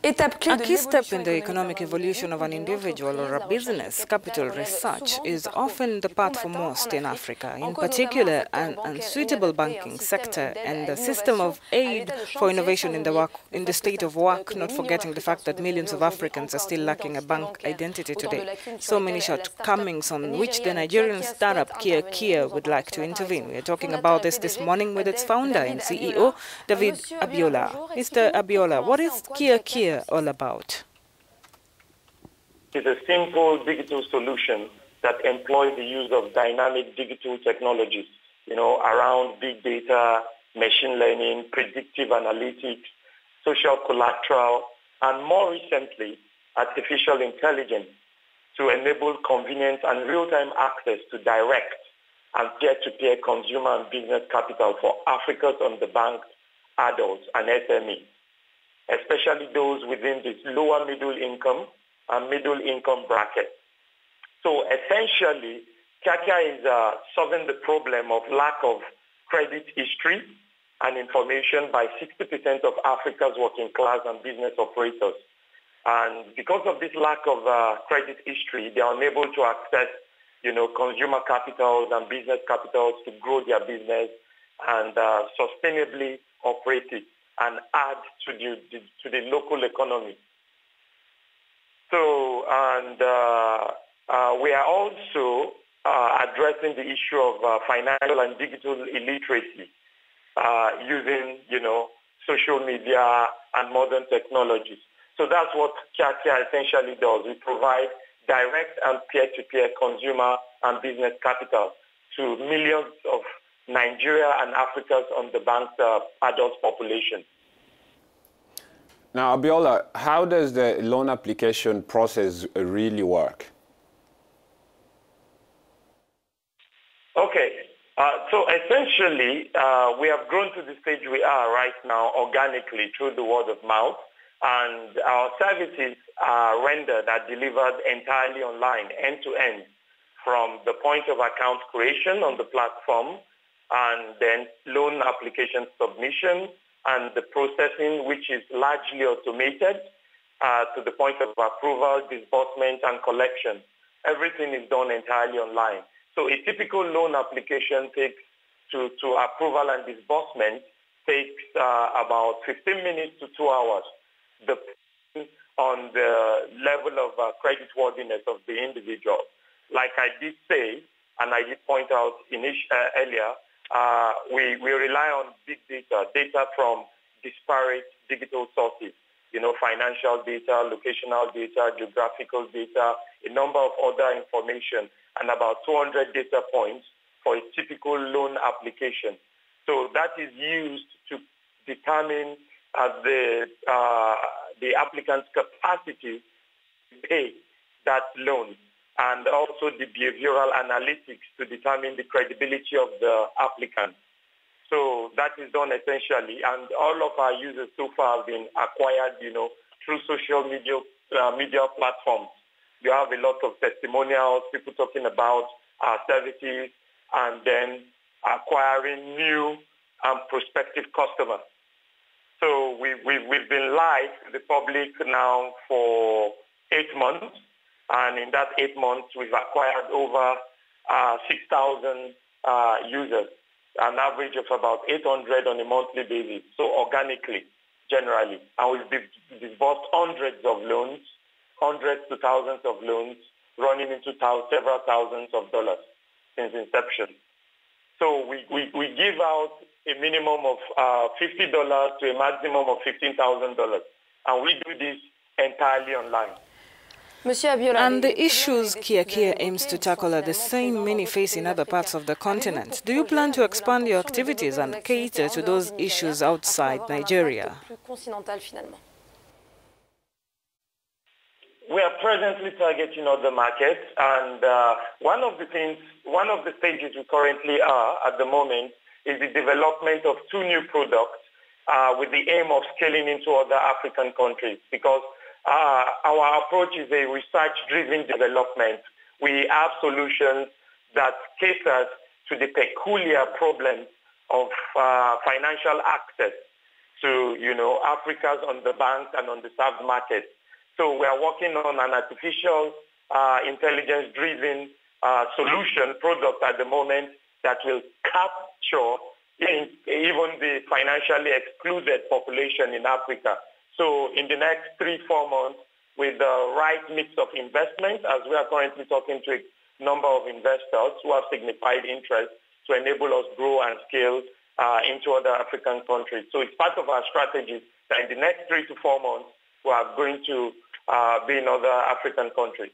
A key step in the economic evolution of an individual or a business, capital research, is often the path for most in Africa. In particular, an unsuitable banking sector and the system of aid for innovation in the state of work, not forgetting the fact that millions of Africans are still lacking a bank identity today. So many shortcomings on which the Nigerian startup Kia would like to intervene. We are talking about this morning with its founder and CEO, David Abiola. Mr. Abiola, what is Kia all about? It's a simple digital solution that employs the use of dynamic digital technologies, around big data, machine learning, predictive analytics, social collateral, and more recently, artificial intelligence to enable convenient and real-time access to direct and peer-to-peer consumer and business capital for Africa's underbanked adults and SMEs, especially those within this lower middle income and middle income bracket. So essentially, Kia is solving the problem of lack of credit history and information by 60% of Africa's working class and business operators. And because of this lack of credit history, they are unable to access, consumer capitals and business capitals to grow their business and sustainably operate it and add to the local economy. So, and we are also addressing the issue of financial and digital illiteracy using, social media and modern technologies. So that's what Kia essentially does. We provide direct and peer-to-peer consumer and business capital to millions of Nigeria and Africa's underbanked adult population. Now, Abiola, how does the loan application process really work? Okay. So essentially, we have grown to the stage we are right now organically through the word of mouth. And our services are rendered, are delivered entirely online, end-to-end, from the point of account creation on the platform and then loan application submission and the processing, which is largely automated to the point of approval, disbursement, and collection. Everything is done entirely online. So a typical loan application takes to approval and disbursement takes about 15 minutes to 2 hours, depending on the level of creditworthiness of the individual. Like I did say, and I did point out earlier, we rely on big data from disparate digital sources, financial data, locational data, geographical data, a number of other information, and about 200 data points for a typical loan application. So that is used to determine the applicant's capacity to pay that loan, and also the behavioral analytics to determine the credibility of the applicant. So that is done essentially, and all of our users so far have been acquired, through social media platforms. You have a lot of testimonials, people talking about our services, and then acquiring new and prospective customers. So we've been live to the public now for 8 months, and in that 8 months, we've acquired over 6,000 users, an average of about 800 on a monthly basis, so organically, generally. And we've disbursed hundreds of loans, hundreds to thousands of loans, running into several thousands of dollars since inception. So we give out a minimum of $50 to a maximum of $15,000, and we do this entirely online. And the issues Kia aims to tackle are the same many face in other parts of the continent. Do you plan to expand your activities and cater to those issues outside Nigeria? We are presently targeting other markets, and one of the stages we currently are at the moment is the development of 2 new products with the aim of scaling into other African countries, because our approach is a research-driven development. We have solutions that cater to the peculiar problems of financial access to, Africa's underbanked and underserved markets. So we are working on an artificial intelligence-driven solution product at the moment that will capture even the financially excluded population in Africa. So in the next 3-4 months, with the right mix of investment, as we are currently talking to a number of investors who have signified interest to enable us grow and scale into other African countries. So it's part of our strategy that in the next 3 to 4 months, we are going to be in other African countries.